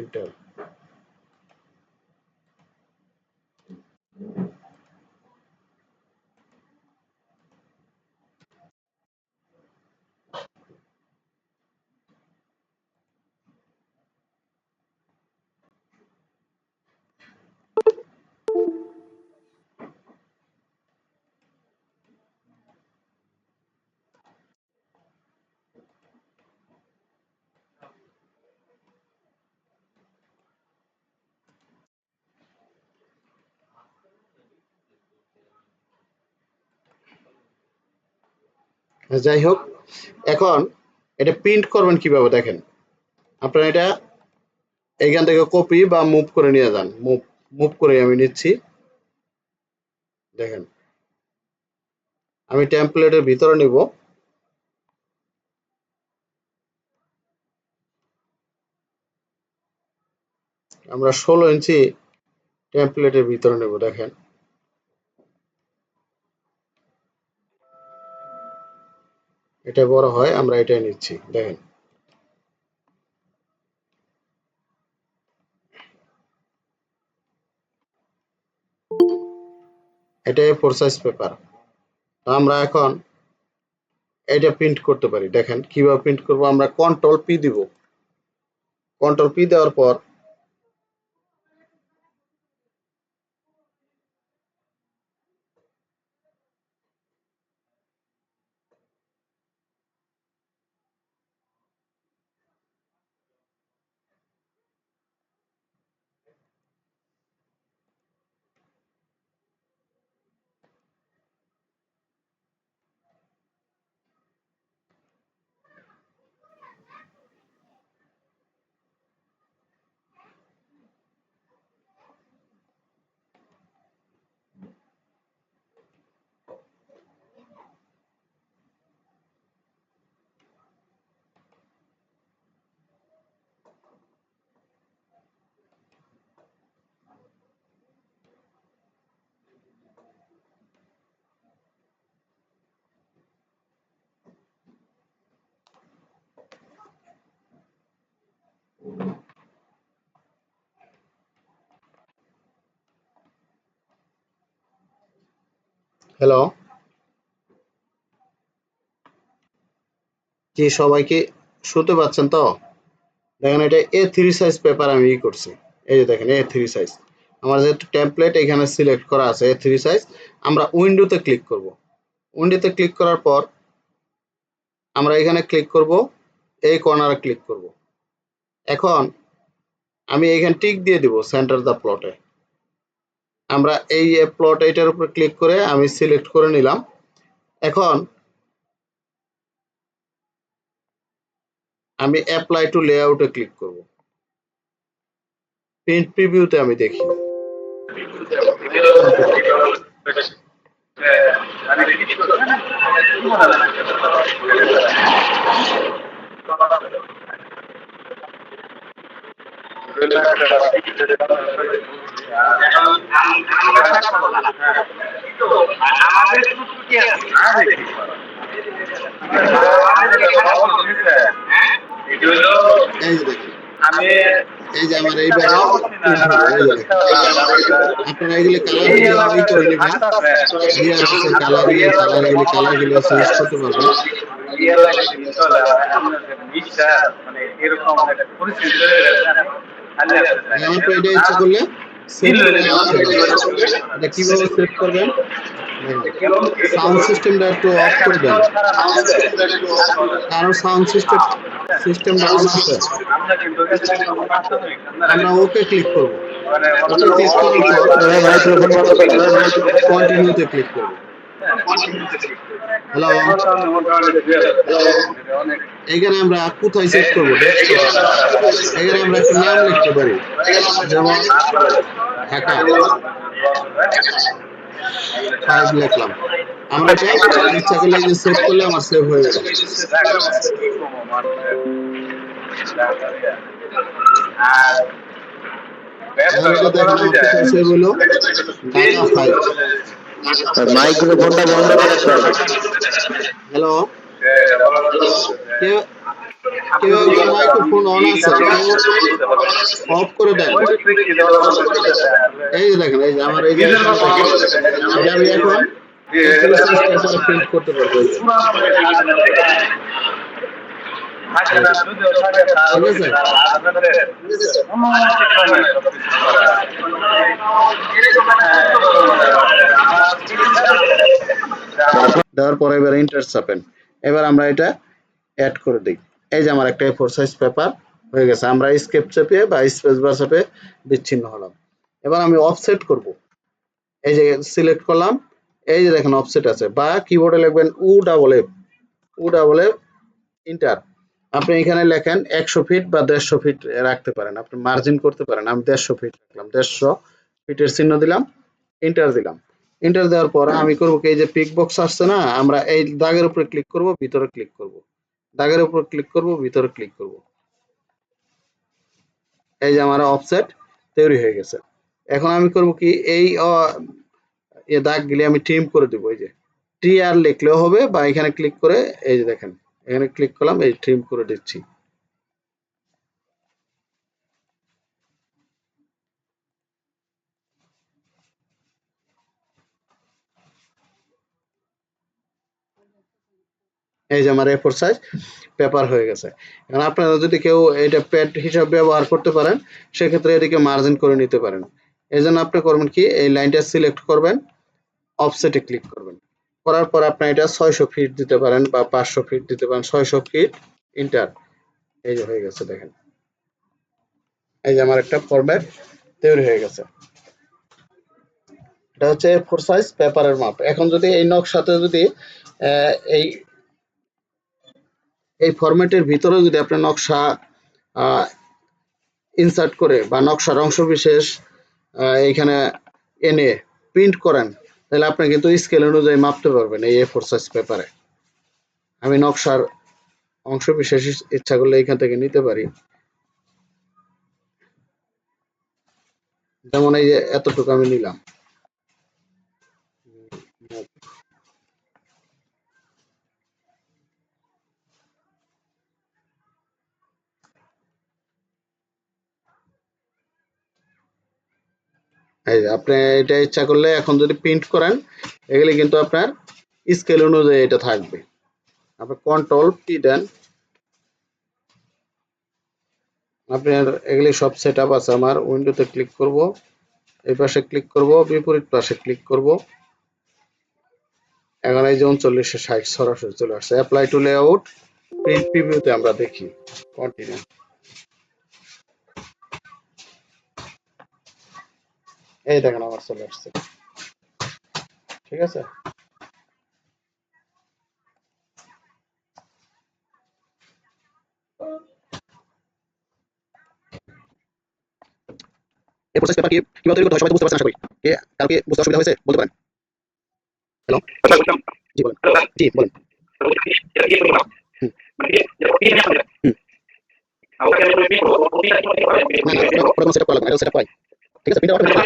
enter। যাই হোক, এখন এটা প্রিন্ট করবেন কিভাবে দেখেন। আপনারা এটা এইখান থেকে কপি বা মুভ করে নিয়ে যান। মুভ করে আমি নিচ্ছি। দেখেন, আমি টেমপ্লেটের ভিতরে নিব। আমরা 16 ইঞ্চি টেমপ্লেটের ভিতরে নেব। দেখেন, এটা বড় হয়, আমরা এটাই নিচ্ছি। দেখেন, এটা A4 সাইজ পেপার। আমরা এখন এটা প্রিন্ট করতে পারি। দেখেন কিভাবে প্রিন্ট করব। আমরা কন্ট্রোল পি দিব। কন্ট্রোল পি দেওয়ার পর হ্যালো, কি সবাই কি শুনতে পাচ্ছেন তো? দেখেন, এটা A3 সাইজ পেপার আমি করছি। এই যে দেখেন A3 সাইজ। আমার যেহেতু টেমপ্লেট এখানে সিলেক্ট করা আছে A3 সাইজ, আমরা উইন্ডোতে ক্লিক করব। উইন্ডোতে ক্লিক করার পর আমরা এখানে ক্লিক করব, এই কর্নারে ক্লিক করব। এখন আমি এখানে টিক দিয়ে দিব সেন্টার দা প্লটে। আমরা এই প্লট এটার উপর ক্লিক করে আমি সিলেক্ট করে নিলাম। এখন আমি অ্যাপ্লাই টু লেআউটে ক্লিক করব। প্রিন্ট প্রিভিউতে আমি দেখি। এই যে দেখেন, এই যে আমার এইবারে প্রিন্ট হলো। এই যে দেখেন, আপনারা এগুলি কালার ই করে নেবেন। কালারগুলি চেঞ্জ করতে পারবেন। আমার তো এটা ইচ্ছা করলে সেভ করে এটা কিভাবে সেভ করবেন? সাউন্ড সিস্টেমটা একটু অফ করে দেন, কারণ সাউন্ড সিস্টেমটা অন আছে। আমরা ওকে ক্লিক করব। ওকে ক্লিক করার পর কন্টিনিউতে ক্লিক করব। হ্যালো, এখানে আমরা কোথায় সেভ করব? এখানে আমরা একটা নাম লিখতে পারি, যেমন ঢাকা 5 লিখলাম। আমরা ইচ্ছা করলে যে সেভ করলে আমার সেভ হয়ে গেল। সেভ হলো ঢাকা 5। মাইক্রোফোনটা বন্ধ করে। হ্যালো, কেউ একজন মাইক্রোফোন অন আছে অফ করে দেন। এই যে দেখেন, এই যে আমার এই যে এখানে দেখেন, এই যে আমি এখন A3 সাইজ পেপারে প্রিন্ট করতে পারবো। এই যে ঠিক আছে, দেওয়ার পরে এবার এন্টার চাপেন। এবার আমরা এটা অ্যাড করে দিই। এই যে আমার একটা A4 সাইজ পেপার হয়ে গেছে। আমরা স্কেপ চেপে বা স্পেস বার চেপে বিচ্ছিন্ন হলাম। এবার আমি অফসেট করব। এই যে সিলেক্ট করলাম, এই যে দেখেন অফসেট আছে, বা কিবোর্ডে লিখবেন U ইন্টার। আপনি এখানে লেখেন 100 ফিট বা 150 ফিট রাখতে পারেন, আপনি মার্জিন করতে পারেন। আমি 150 ফিট রাখলাম, 150 ফিটের চিহ্ন দিলাম, এন্টার দিলাম। এন্টার দেওয়ার পর আমি করব কি, এই যে পিক বক্স আসছে না, আমরা এই দাগের উপরে ক্লিক করব, ভিতরে ক্লিক করব, দাগের উপর ক্লিক করব, ভিতরে ক্লিক করব। এই যে আমার অফসেট তৈরি হয়ে গেছে। এখন আমি করব কি, এই দাগগুলি আমি ট্রিম করে দেবো। এই যে টি আর লিখলেও হবে, বা এখানে ক্লিক করে, এই যে দেখেন এখানে ক্লিক করলাম, এই ট্রিম করে দিচ্ছি। এই যে আমার A4 সাইজ পেপার হয়ে গেছে। এখন আপনারা যদি কেউ এটা প্যাড হিসাবে ব্যবহার করতে পারেন, সেক্ষেত্রে এটিকে মার্জিন করে নিতে পারেন। এই জন্য আপনি করবেন কি, এই লাইনটা সিলেক্ট করবেন, অফসেটে ক্লিক করবেন, করার পর আপনি এটা 600 ফিট দিতে পারেন বা 500 ফিট দিতে পারেন। 600 ফিট, ইন্টার। এই যে হয়ে গেছে, দেখেন এই যে আমার একটা ফরম্যাট তৈরি হয়ে গেছে। এটা হচ্ছে A4 সাইজ পেপারের মাপ। এখন যদি এই নকশাতে যদি এই এই ফরম্যাটের ভিতরে যদি আপনি নকশা ইনসার্ট করে বা নকশার অংশ বিশেষ এইখানে এনে প্রিন্ট করেন, তাহলে আপনি কিন্তু স্কেল অনুযায়ী মাপতে পারবেন এই A4 সাইজ পেপারে। আমি নকশার অংশ বিশেষ ইচ্ছা করলে এখান থেকে নিতে পারি। যেমন এই যে এতটুকু আমি নিলাম। এই যে আপনি এটা ইচ্ছা করলে এখন যদি প্রিন্ট করেন, এগুলি কিন্তু আপনার স্কেল অনুযায়ী এটা থাকবে। আপনি কন্ট্রোল পি দেন, আপনার এগুলি সব সেট আপ আছে। আমার উইন্ডোতে ক্লিক করব, এই পাশে ক্লিক করব, বিপরীত পাশে ক্লিক করব। এখন এই যে 3960 সরাসরি চলে আসছে। অ্যাপ্লাই টু লেআউট, প্রিন্ট প্রিভিউতে আমরা দেখি, কন্টিনিউ। এই দেখেন আমার চলে আসছে, ঠিক আছে। এই প্রসেস পেপার কিভাবে তৈরি করতে হয় সবাই তো বুঝতে পারছেন আশা করি। কে কালকে বুঝতে অসুবিধা হয়েছে বলতে পারেন। হ্যালো, জি বলেন, জি বলেন। হুম, হুম। না না, ওটা কোনো সেটআপ করা লাগবে না, এটা সেটআপ করাই। ঠিক আছে, প্রিন্টার অটোমেটিক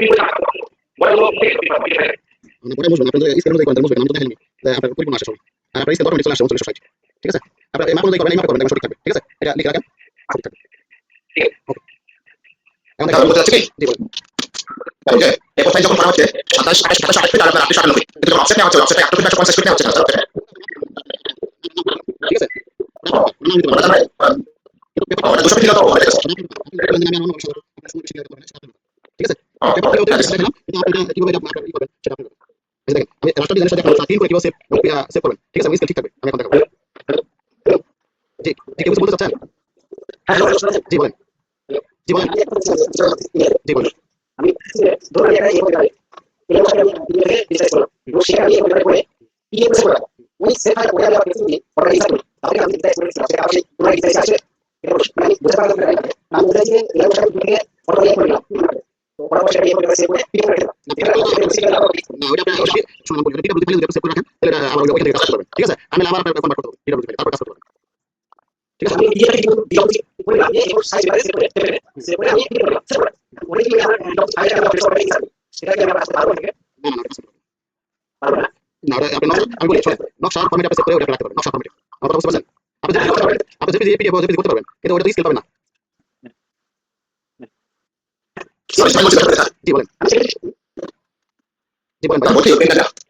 মানে পরে বুঝবেন, আপনাদের স্কেল অনুযায়ী করেন, বুঝবেন, আমি তো দেখাইনি যে আপনার পরিপূর্ণ আসে সবই। আর আপনার স্কেল অটোমেটিক চলে আসে 3960। ঠিক আছে, আপনার এই মাপ অনুযায়ী করবেন, এই মাপে করবেন, দেখবেন সঠিক থাকবে। ঠিক আছে, এটা লিখে রাখেন, সঠিক থাকবে। ওকে, এখন দেখেন বুঝতে পারছি কি? জি বলেন। যে এই কোথায় যখন করা হচ্ছে 27 28 27 28 আর আপনার 98 কিন্তু যখন অফসেট নেওয়া হচ্ছে, অফসেটে 150 ফিট নেওয়া হচ্ছে না। ঠিক আছে, না নিতে পারবেন। কিন্তু পেপার 200 ফিট দিলে তো হয়ে গেছে। আমি অন্য কিছু করব, আপনার সময় বেশি লাগতে পারে, ঠিক আছে। পেপার থেকে দেখালাম, কিন্তু আপনি এটা কিভাবে এটা আপনার ই করবেন সেটা আপনি করবেন। এই দেখেন, আমি রাস্টার ডিজাইনের সাথে আপনার 3 করে কিভাবে সেভ করবেন। ঠিক আছে, আমি স্কেল ঠিক থাকবে, আমি এখন দেখাবো। জি, জি কেউ কিছু বলতে চাচ্ছেন? জি বলেন, জি বলেন, জি বলেন। আমি ধরুন আমি একটা ইয়ে করে এই অবস্থায় আমি বিয়ে ডিসাইড করলাম এবং সেটা আমি এভাবে করে বিয়ে করে করলাম। ওই সেটা করে আমি কিছু দিয়ে ফটো ডিজাইন করি, তাহলে আমি ডিজাইন করে সেটা আসলে পুরো ডিজাইন আসলে এটা আমি বুঝতে পারলাম না। আমি বুঝাই যে এই অবস্থায় দুটো ফটো দিয়ে করলাম, তো পরে সেটা ইয়ে করে সেভ করে পিক করে দিলাম। না ওটা আপনি ওটা শুনুন, বলি এটা বুঝতে পারলে সেভ করে রাখেন, তাহলে আবার ওইখান থেকে কাজ করতে পারবেন। ঠিক আছে, আমি আবার আপনার কনভার্ট করতে পারবো, এটা বুঝতে পারলে তারপর কাজ করতে পারবেন। ঠিক আছে, আমি দিয়ে করে আমি এই সাইজ বাইরে সেভ করে আমি পিক করলাম, সেভ করে ওই যে আমার আগে একটা অফিস করে দিয়েছি, সেটাকে আমরা কাজ করতে পারবো। না না পারবো না, না ওটা আপনি নকশা, আমি বলি শোনেন, নকশার ফরম্যাট আপনি সেভ করে ওটা রাখতে পারবেন, নকশার ফরম্যাট। আমার কথা বুঝতে পারছেন? আপনি জেপিজি পিডিএফ জেপিজি করতে পারবেন, কিন্তু ওটা তো স্কেল পাবেন না। সরি সরি বলছি স্যার। জি বলেন, জি বলেন ভাই। বলছি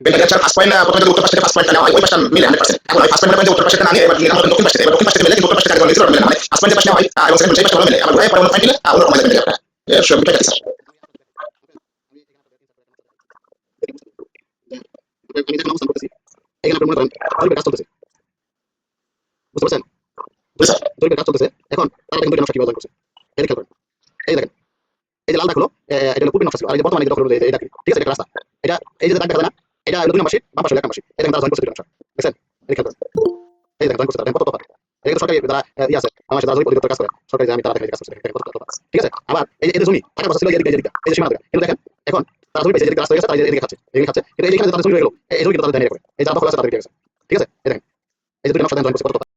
পেনটা স্যার ফার্স্ট পয়েন্ট প্রথমে যে উত্তর পাশে ফার্স্ট পয়েন্টটা নেওয়া হয় ওই পাশটা মিলে 100%। এখন ওই ফার্স্ট পয়েন্টের পয়েন্ট উত্তর পাশে না নিয়ে এবার নিলাম দক্ষিণ পাশে, এবার দক্ষিণ পাশে মিলে কিন্তু উত্তর পাশে কাজ করে মিলে মানে ফার্স্ট পয়েন্টের পাশে নেওয়া হয় এবং সেকেন্ড সেই পাশে ভালো মিলে আবার ঘুরে পরে অন্য পয়েন্ট দিলে অন্য রকম লাগবে এটা। সব ঠিক আছে স্যার। আমি যেখানে অবস্থান করতেছি এখানে আপনি মনে করেন জরিপের কাজ চলতেছে, বুঝতে পারছেন? জি স্যার। জরিপের কাজ চলতেছে। এখন তারা দেখেন দুইটা নকশা কিভাবে করছে, এই খেয়াল করেন, এই দেখেন, এই যে লাল দাগ হলো এটা হলো পূর্ব নকশা ছিল, আর এই যে বর্তমানে যে দখল হলো এই দাগ, ঠিক আছে, এটা রাস্তা, এটা এই যে দাগ দেখা যায় না, এটা হলো 2 নম্বর শীট, বাম পাশে হলো 1 নম্বর শীট, এই দেখেন তারা জয়েন করছে দুইটা নকশা, দেখছেন? এই খেয়াল করেন, এই দেখেন জয়েন করছে তারা, দেখেন কত তফাৎ। এটা কিন্তু সরকারি যারা আছে বাংলাদেশে যারা জরিপ অধিদপ্তর কাজ করে, সরকারি যে আমি তারা দেখেন কাজ করছে, দেখেন কত তফাৎ, ঠিক আছে? আবার এই যে এদের জমি টাকা পয়সা ছিল এদিকে এদিকে, এই যে সীমানা দেখা, কিন্তু দেখেন এখন তারা জমি পেয়েছে, এদিকে রাস্তা হয়ে গেছে, তারা এদিকে খাচ্ছে, এদিকে খাচ্ছে, কিন্তু এইখানে যে তাদের জমি হয়ে গেল এই জমি কিন্তু তাদের দেয় না করে, এই যারা দখল আছে তাদের দিয়ে গেছে, ঠিক আছে? এই দেখেন এই যে দুইটা নকশা জয়েন করছে কত তফাৎ।